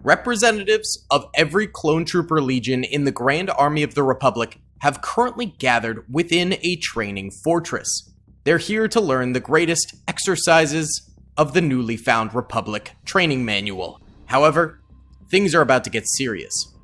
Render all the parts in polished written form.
Representatives of every clone trooper legion in the Grand Army of the Republic have currently gathered within a training fortress. They're here to learn the greatest exercises of the newly found Republic training manual. However, things are about to get serious.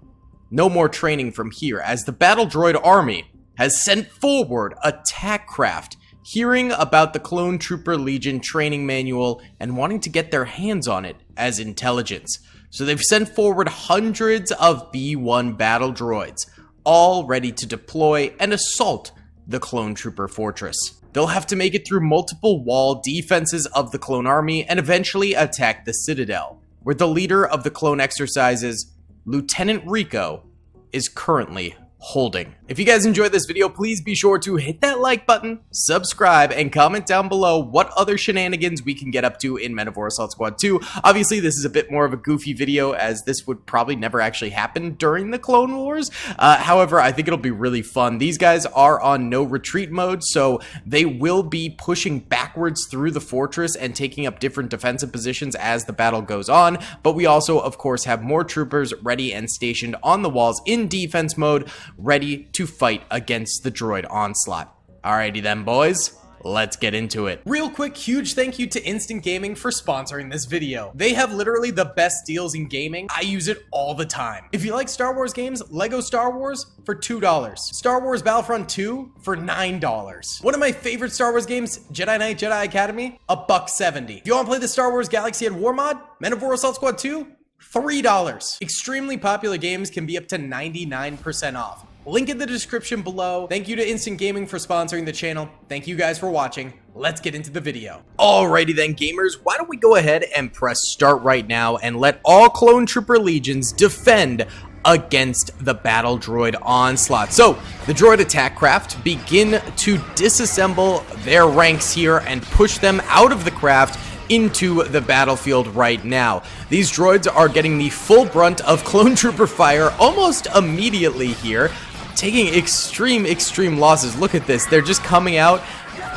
No more training from here, as the battle droid army has sent forward attack craft, hearing about the Clone Trooper Legion training manual and wanting to get their hands on it as intelligence. So they've sent forward hundreds of B-1 battle droids, all ready to deploy and assault the Clone Trooper Fortress. They'll have to make it through multiple wall defenses of the clone army and eventually attack the Citadel, where the leader of the clone exercises, Lieutenant Rico, is currently holding. If you guys enjoyed this video, please be sure to hit that like button, subscribe, and comment down below what other shenanigans we can get up to in Men of War Assault Squad 2. Obviously, this is a bit more of a goofy video, as this would probably never actually happen during the Clone Wars. However, I think it'll be really fun. These guys are on no retreat mode, so they will be pushing backwards through the fortress and taking up different defensive positions as the battle goes on. But we also, of course, have more troopers ready and stationed on the walls in defense mode, ready to fight against the droid onslaught. Alrighty then, boys. Let's get into it. Real quick, huge thank you to Instant Gaming for sponsoring this video. They have literally the best deals in gaming. I use it all the time. If you like Star Wars games, Lego Star Wars for $2. Star Wars Battlefront 2 for $9. One of my favorite Star Wars games, Jedi Knight Jedi Academy, $1.70. If you want to play the Star Wars Galaxy at War mod, Men of War Assault Squad 2, $3. Extremely popular games can be up to 99% off. Link in the description below. Thank you to Instant Gaming for sponsoring the channel. Thank you guys for watching. Let's get into the video. Alrighty then, gamers, why don't we go ahead and press start right now and let all Clone Trooper legions defend against the battle droid onslaught. So the droid attack craft begin to disassemble their ranks here and push them out of the craft into the battlefield right now. These droids are getting the full brunt of clone trooper fire almost immediately here, taking extreme losses. Look at this. They're just coming out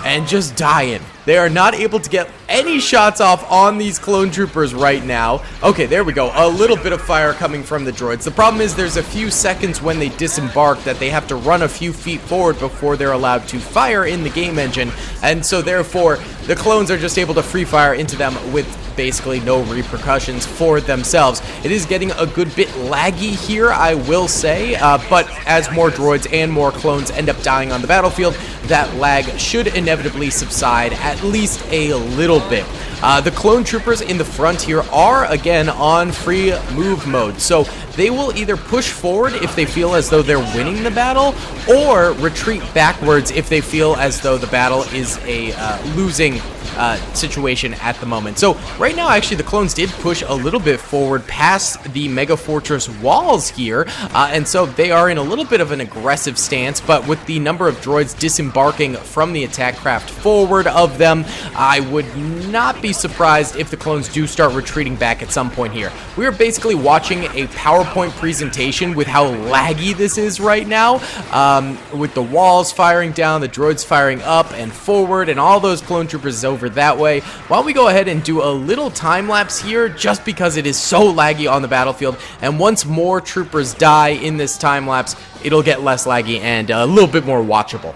and just dying. They are not able to get any shots off on these clone troopers right now. Okay, there we go. A little bit of fire coming from the droids. The problem is there's a few seconds when they disembark that they have to run a few feet forward before they're allowed to fire in the game engine. And so therefore, the clones are just able to free fire into them with basically no repercussions for themselves. It is getting a good bit laggy here, I will say, but as more droids and more clones end up dying on the battlefield, that lag should inevitably subside at least a little bit. The clone troopers in the front here are again on free move mode, so they will either push forward if they feel as though they're winning the battle, or retreat backwards if they feel as though the battle is a losing situation at the moment. So right now, actually, the clones did push a little bit forward past the Mega Fortress walls here, and so they are in a little bit of an aggressive stance, but with the number of droids disembarking from the attack craft forward of them, I would not be surprised if the clones do start retreating back at some point here. We are basically watching a PowerPoint presentation with how laggy this is right now, with the walls firing down, the droids firing up and forward, and all those clone troopers over that way. Why don't we go ahead and do a little time lapse here, just because it is so laggy on the battlefield, and once more troopers die in this time lapse, it'll get less laggy and a little bit more watchable.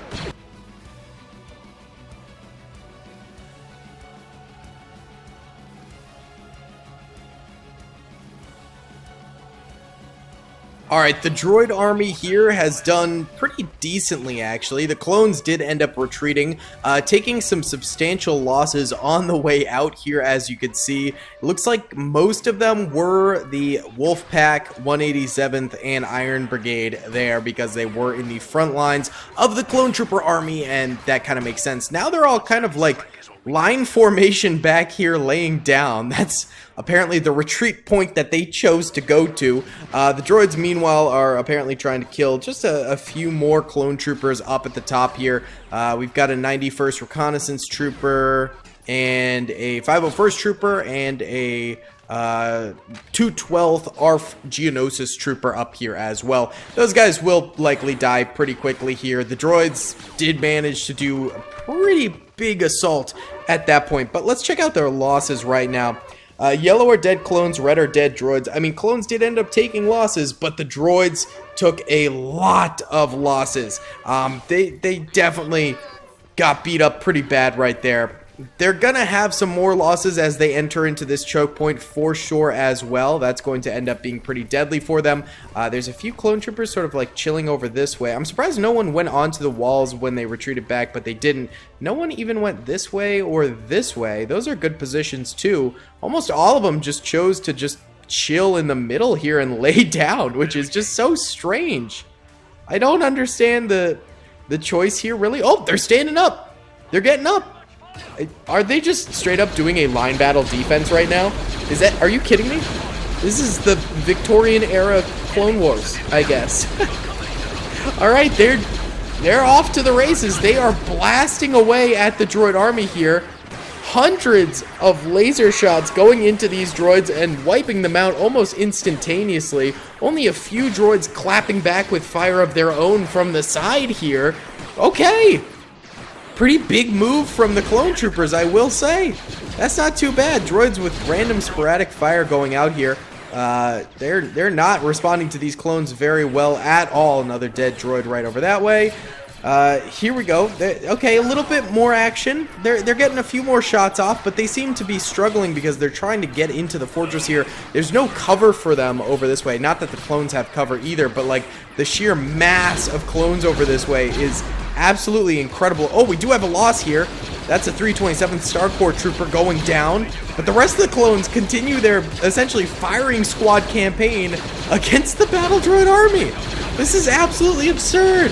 Alright, the droid army here has done pretty decently, actually. The clones did end up retreating, taking some substantial losses on the way out here, as you could see. It looks like most of them were the Wolfpack, 187th, and Iron Brigade there, because they were in the front lines of the clone trooper army, and that kind of makes sense. Now they're all kind of like line formation back here laying down. That's apparently the retreat point that they chose to go to. The droids, meanwhile, are apparently trying to kill just a few more clone troopers up at the top here. We've got a 91st Reconnaissance Trooper and a 501st Trooper and a 212th ARF Geonosis Trooper up here as well. Those guys will likely die pretty quickly here. The droids did manage to do a pretty big assault at that point, but let's check out their losses right now. Yellow are dead clones, red are dead droids. I mean, clones did end up taking losses, but the droids took a lot of losses. They definitely got beat up pretty bad right there. They're gonna have some more losses as they enter into this choke point for sure as well. That's going to end up being pretty deadly for them. There's a few clone troopers sort of like chilling over this way. I'm surprised no one went onto the walls when they retreated back, but they didn't. No one even went this way or this way. Those are good positions too. Almost all of them just chose to just chill in the middle here and lay down, which is just so strange. I don't understand the choice here really. Oh, they're standing up. They're getting up. Are they just straight up doing a line battle defense right now? Are you kidding me? This is the Victorian era Clone Wars, I guess. All right, they're off to the races. They are blasting away at the droid army here. Hundreds of laser shots going into these droids and wiping them out almost instantaneously. Only a few droids clapping back with fire of their own from the side here. Okay. Pretty big move from the clone troopers, I will say. That's not too bad. Droids with random sporadic fire going out here. They're not responding to these clones very well at all. Another dead droid right over that way. Here we go. Okay, a little bit more action. They're getting a few more shots off, but they seem to be struggling because they're trying to get into the fortress here. There's no cover for them over this way. Not that the clones have cover either, but like the sheer mass of clones over this way is absolutely incredible. Oh, we do have a loss here. That's a 327th Star Corps trooper going down, but the rest of the clones continue their essentially firing squad campaign against the battle droid army. This is absolutely absurd.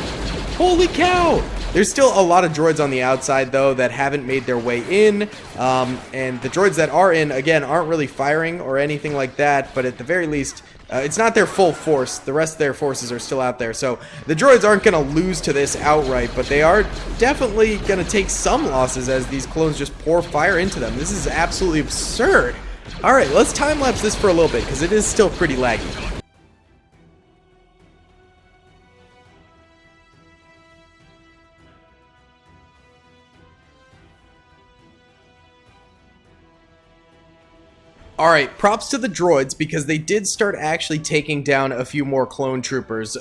Holy cow! There's still a lot of droids on the outside, though, that haven't made their way in. And the droids that are in, again, aren't really firing or anything like that. But at the very least, it's not their full force. The rest of their forces are still out there. So the droids aren't going to lose to this outright. But they are definitely going to take some losses as these clones just pour fire into them. This is absolutely absurd. Alright, let's time-lapse this for a little bit, because it is still pretty laggy. Alright, props to the droids because they did start actually taking down a few more clone troopers.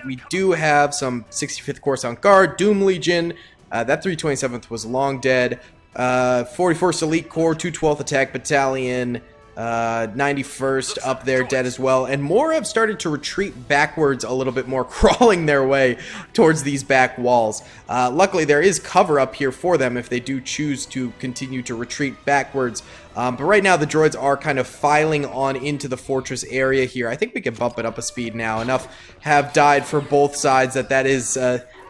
We do have some 65th Coruscant Guard, Doom Legion, that 327th was long dead, 44th Elite Corps, 212th Attack Battalion, 91st up there dead as well, and more have started to retreat backwards a little bit more, crawling their way towards these back walls. Luckily there is cover up here for them if they do choose to continue to retreat backwards, but right now the droids are kind of filing on into the fortress area here. I think we can bump it up a speed now. Enough have died for both sides that is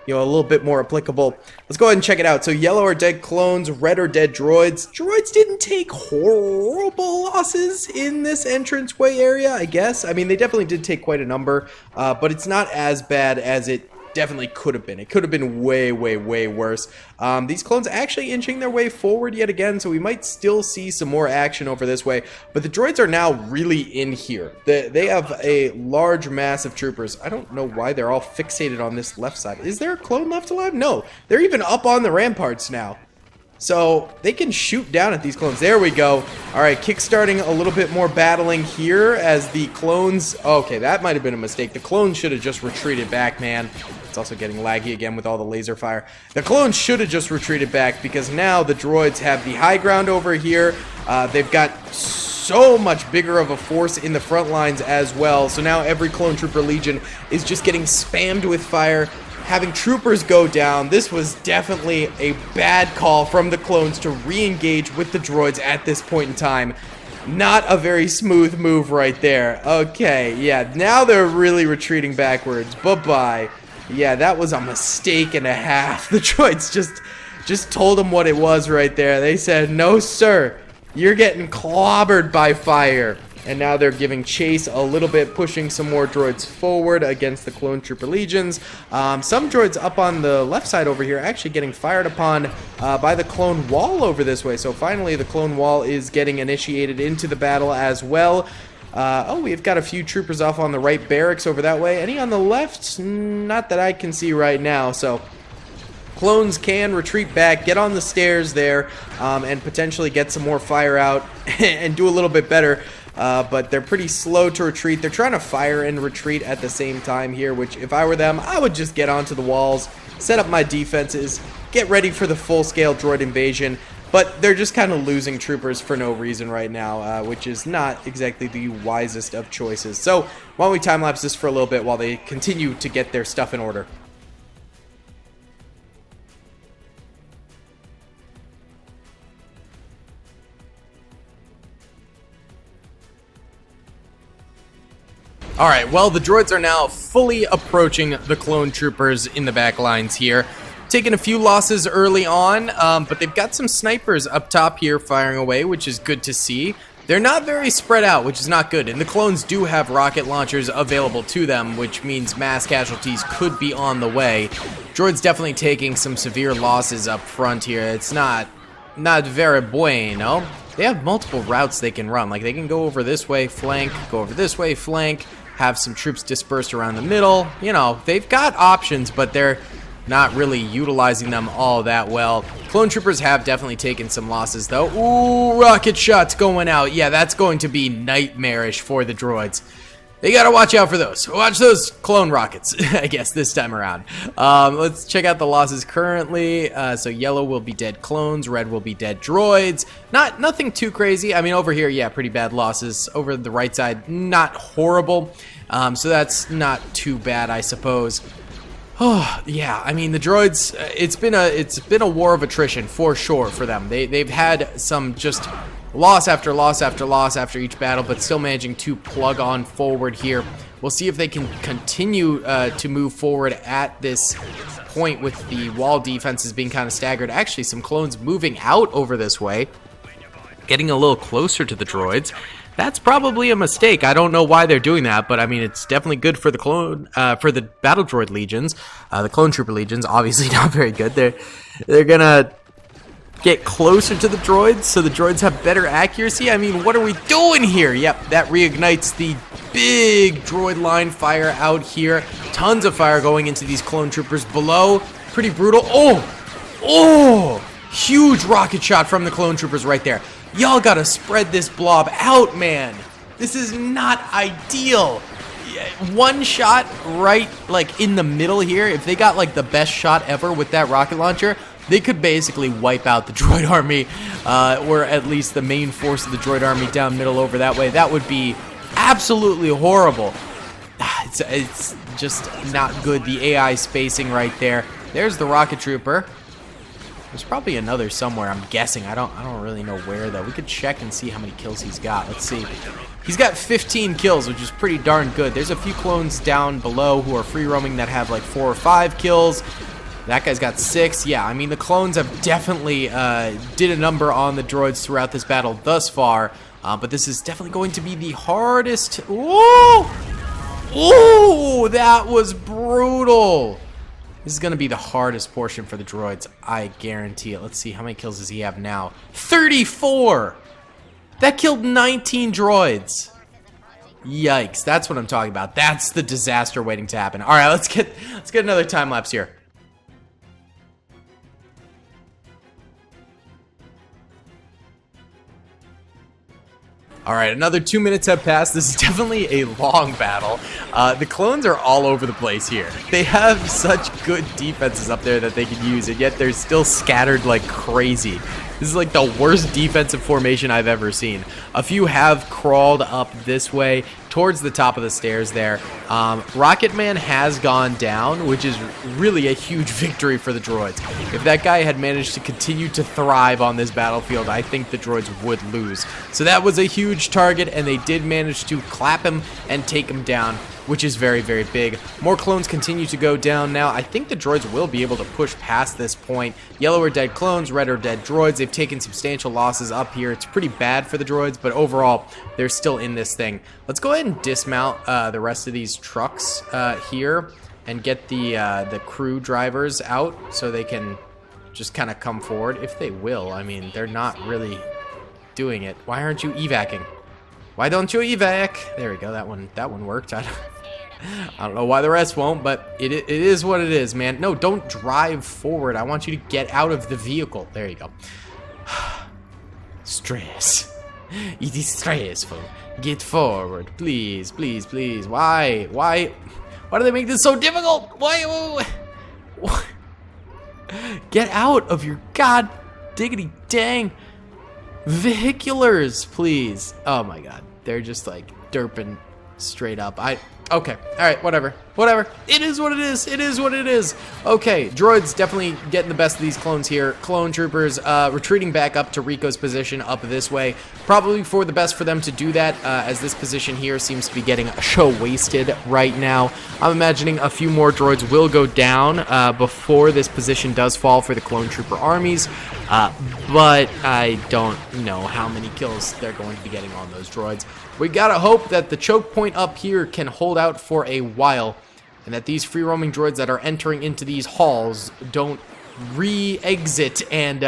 you know, a little bit more applicable. Let's go ahead and check it out. So yellow are dead clones, red are dead droids. Droids didn't take horrible losses in this entranceway area, I guess. I mean, they definitely did take quite a number, but it's not as bad as it definitely could have been. It could have been way, way, way worse. These clones actually inching their way forward yet again, so we might still see some more action over this way. But the droids are now really in here. They have a large mass of troopers. I don't know why they're all fixated on this left side. Is there a clone left alive? No. They're even up on the ramparts now. So they can shoot down at these clones. There we go. Alright, kickstarting a little bit more battling here as the clones... Okay, that might have been a mistake. The clones should have just retreated back, man. It's also getting laggy again with all the laser fire. The clones should have just retreated back because now the droids have the high ground over here. They've got so much bigger of a force in the front lines as well. So now every clone trooper legion is just getting spammed with fire, having troopers go down. This was definitely a bad call from the clones to re-engage with the droids at this point in time. Not a very smooth move right there. Okay, yeah, now they're really retreating backwards. Bye-bye. Yeah, that was a mistake and a half. The droids just told them what it was right there. They said, no sir, you're getting clobbered by fire. And now they're giving chase a little bit, pushing some more droids forward against the clone trooper legions. Some droids up on the left side over here actually getting fired upon by the clone wall over this way. So finally the clone wall is getting initiated into the battle as well. Oh, we've got a few troopers off on the right barracks over that way. Any on the left? Not that I can see right now. So Clones can retreat back, get on the stairs there, and potentially get some more fire out and do a little bit better. But they're pretty slow to retreat. They're trying to fire and retreat at the same time here, which if I were them, I would just get onto the walls, set up my defenses, get ready for the full-scale droid invasion. But they're just kind of losing troopers for no reason right now, which is not exactly the wisest of choices. So why don't we time-lapse this for a little bit while they continue to get their stuff in order. Alright, well, the droids are now fully approaching the clone troopers in the back lines here. Taking a few losses early on, but they've got some snipers up top here firing away, which is good to see. They're not very spread out, which is not good, and the clones do have rocket launchers available to them, which means mass casualties could be on the way. Droid's definitely taking some severe losses up front here. It's not very bueno. They have multiple routes they can run. Like, they can go over this way, flank, go over this way, flank, have some troops dispersed around the middle. You know, they've got options, but they're not really utilizing them all that well. Clone troopers have definitely taken some losses, though. Ooh, rocket shots going out. Yeah, that's going to be nightmarish for the droids. They gotta watch out for those. Watch those clone rockets, I guess, this time around. Let's check out the losses currently. So yellow will be dead clones, red will be dead droids. Nothing too crazy. I mean, over here, yeah, pretty bad losses. Over the right side, not horrible. So that's not too bad, I suppose. Oh, yeah, I mean, the droids, it's been a war of attrition for sure for them. They've had some just loss after loss after loss after each battle, but still managing to plug on forward here. We'll see if they can continue to move forward at this point with the wall defenses being kind of staggered. Actually, some clones moving out over this way, getting a little closer to the droids. That's probably a mistake. I don't know why they're doing that, but I mean, it's definitely good for the for the battle droid legions. The clone trooper legions, obviously not very good. They're gonna get closer to the droids, so the droids have better accuracy. I mean, what are we doing here? Yep, that reignites the big droid line fire out here. Tons of fire going into these clone troopers below. Pretty brutal. Oh, huge rocket shot from the clone troopers right there. Y'all gotta spread this blob out, man. This is not ideal. One shot right, like, in the middle here. If they got, like, the best shot ever with that rocket launcher, they could basically wipe out the droid army, or at least the main force of the droid army down middle over that way. That would be absolutely horrible. It's just not good. The AI spacing right there. There's the rocket trooper. There's probably another somewhere, I'm guessing. I don't really know where, though. We could check and see how many kills he's got. Let's see. He's got 15 kills, which is pretty darn good. There's a few clones down below who are free roaming that have like 4 or 5 kills. That guy's got 6. Yeah, I mean, the clones have definitely did a number on the droids throughout this battle thus far. But this is definitely going to be the hardest. Ooh! Ooh, that was brutal. This is going to be the hardest portion for the droids. I guarantee it. Let's see, how many kills does he have now? 34! That killed 19 droids. Yikes, that's what I'm talking about. That's the disaster waiting to happen. All right, let's get another time lapse here. All right, another 2 minutes have passed. This is definitely a long battle. The clones are all over the place here. They have such good defenses up there that they can use, and yet they're still scattered like crazy. This is like the worst defensive formation I've ever seen. A few have crawled up this way towards the top of the stairs there. Rocket Man has gone down, which is really a huge victory for the droids. If that guy had managed to continue to thrive on this battlefield, I think the droids would lose. So that was a huge target, and they did manage to clap him and take him down, which is very, very big. More clones continue to go down now. I think the droids will be able to push past this point. Yellow are dead clones, red are dead droids. They've taken substantial losses up here. It's pretty bad for the droids, but overall, they're still in this thing. Let's go ahead and dismount the rest of these trucks here and get the crew drivers out so they can just kind of come forward, if they will. I mean, they're not really doing it. Why aren't you evacing? Why don't you evac? There we go. That one worked. I don't know why the rest won't, but it is what it is, man. No, don't drive forward. I want you to get out of the vehicle. There you go. Stress. It is stressful. Get forward. Please, please, please. Why? Why do they make this so difficult? Why? Get out of your god diggity dang vehiculars, please. Oh my god. They're just like derping straight up. Okay. Alright, whatever. Whatever. It is what it is. It is what it is. Okay, droids definitely getting the best of these clones here. Clone troopers retreating back up to Rico's position up this way. Probably for the best for them to do that, as this position here seems to be getting show wasted right now. I'm imagining a few more droids will go down before this position does fall for the clone trooper armies. But I don't know how many kills they're going to be getting on those droids. We gotta hope that the choke point up here can hold out for a while, and that these free-roaming droids that are entering into these halls don't re-exit and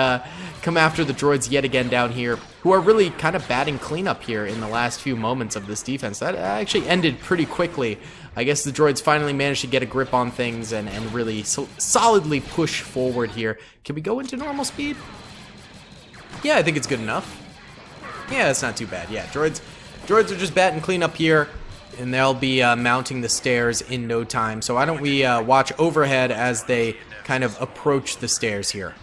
come after the droids yet again down here, who are really kind of batting cleanup here in the last few moments of this defense. That actually ended pretty quickly. I guess the droids finally managed to get a grip on things and really solidly push forward here. Can we go into normal speed? Yeah, I think it's good enough. Yeah, it's not too bad. Yeah, droids are just batting cleanup here, and they'll be mounting the stairs in no time. So why don't we watch overhead as they kind of approach the stairs here.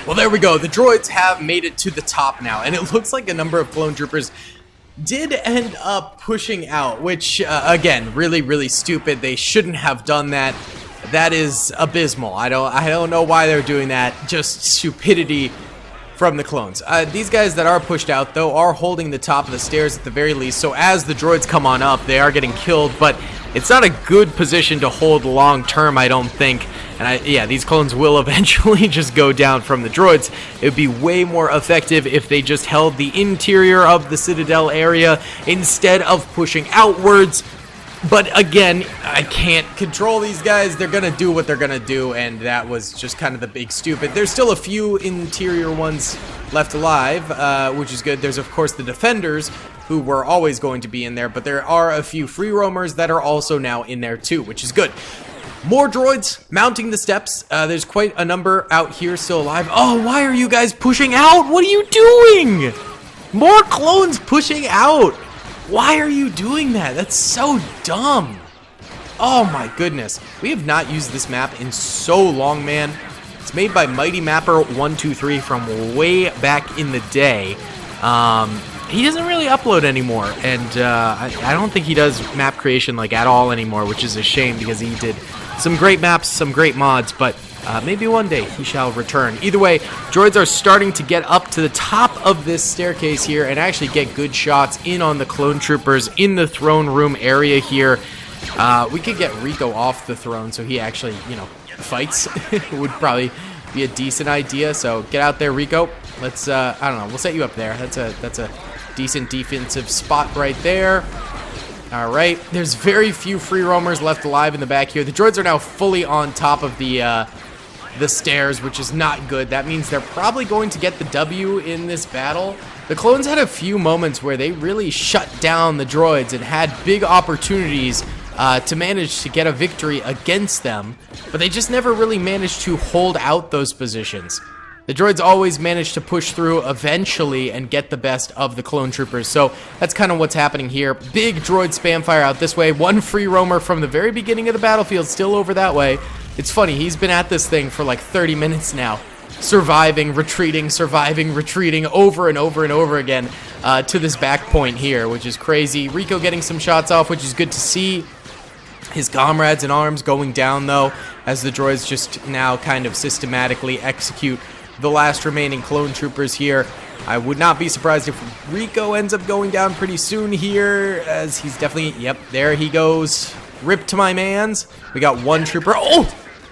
Well, there we go. The droids have made it to the top now, and it looks like a number of clone troopers did end up pushing out, which, again, really, really stupid. They shouldn't have done that. That is abysmal. I don't know why they're doing that. Just stupidity from the clones. These guys that are pushed out, though, are holding the top of the stairs at the very least, so as the droids come on up, they are getting killed, but it's not a good position to hold long term, I don't think. And yeah, these clones will eventually just go down from the droids. It would be way more effective if they just held the interior of the Citadel area instead of pushing outwards. But again, I can't control these guys. They're gonna do what they're gonna do, and that was just kind of the big stupid. There's still a few interior ones left alive, which is good. There's, of course, the defenders, who were always going to be in there, but there are a few free roamers that are also now in there too, which is good. More droids mounting the steps. There's quite a number out here still alive. Oh, why are you guys pushing out? What are you doing? More clones pushing out. Why are you doing that? That's so dumb. Oh my goodness. We have not used this map in so long, man. It's made by Mighty Mapper 123 from way back in the day. He doesn't really upload anymore, and I don't think he does map creation like at all anymore, which is a shame because he did some great maps, some great mods, but maybe one day he shall return. Either way, droids are starting to get up to the top of this staircase here and actually get good shots in on the clone troopers in the throne room area here. We could get Rico off the throne so he actually, you know, fights. Would probably be a decent idea. So get out there, Rico. Let's I don't know, we'll set you up there. That's a decent defensive spot right there. All right, there's very few free roamers left alive in the back here. The droids are now fully on top of the stairs, which is not good. That means they're probably going to get the W in this battle. The clones had a few moments where they really shut down the droids and had big opportunities to manage to get a victory against them, but they just never really managed to hold out those positions. The droids always manage to push through eventually and get the best of the clone troopers. So that's kind of what's happening here. Big droid spam fire out this way. One free roamer from the very beginning of the battlefield still over that way. It's funny, he's been at this thing for like 30 minutes now. Surviving, retreating, over and over and over again to this back point here, which is crazy. Rico getting some shots off, which is good to see. His comrades in arms going down, though, as the droids just now kind of systematically execute the last remaining clone troopers here. I would not be surprised if Rico ends up going down pretty soon here, as he's definitely, yep, there he goes. Rip to my mans. We got one trooper. Oh!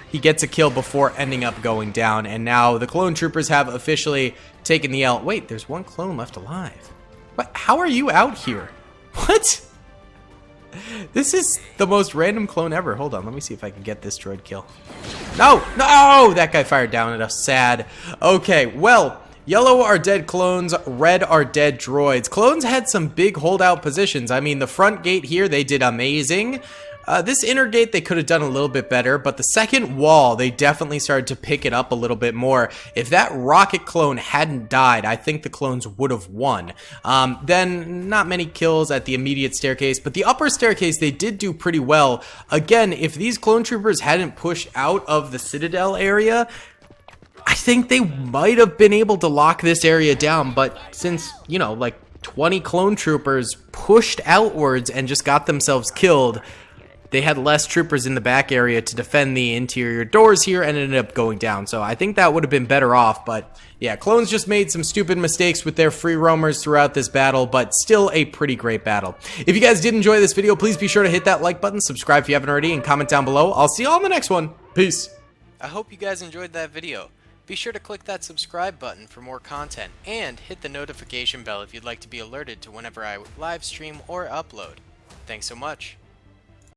He gets a kill before ending up going down, and now the clone troopers have officially taken the L. Wait, there's one clone left alive. What? How are you out here? What? This is the most random clone ever. Hold on, let me see if I can get this droid kill. No! No! That guy fired down at us. Sad. Okay, well, yellow are dead clones, red are dead droids. Clones had some big holdout positions. I mean, the front gate here, they did amazing. This inner gate, they could have done a little bit better, but the second wall, they definitely started to pick it up a little bit more. If that rocket clone hadn't died, I think the clones would have won. Then, not many kills at the immediate staircase, but the upper staircase, they did do pretty well. Again, if these clone troopers hadn't pushed out of the Citadel area, I think they might have been able to lock this area down, but since, you know, like 20 clone troopers pushed outwards and just got themselves killed, they had less troopers in the back area to defend the interior doors here and ended up going down. So I think that would have been better off. But yeah, clones just made some stupid mistakes with their free roamers throughout this battle, but still a pretty great battle. If you guys did enjoy this video, please be sure to hit that like button, subscribe if you haven't already, and comment down below. I'll see you all in the next one. Peace. I hope you guys enjoyed that video. Be sure to click that subscribe button for more content, and hit the notification bell if you'd like to be alerted to whenever I live stream or upload. Thanks so much.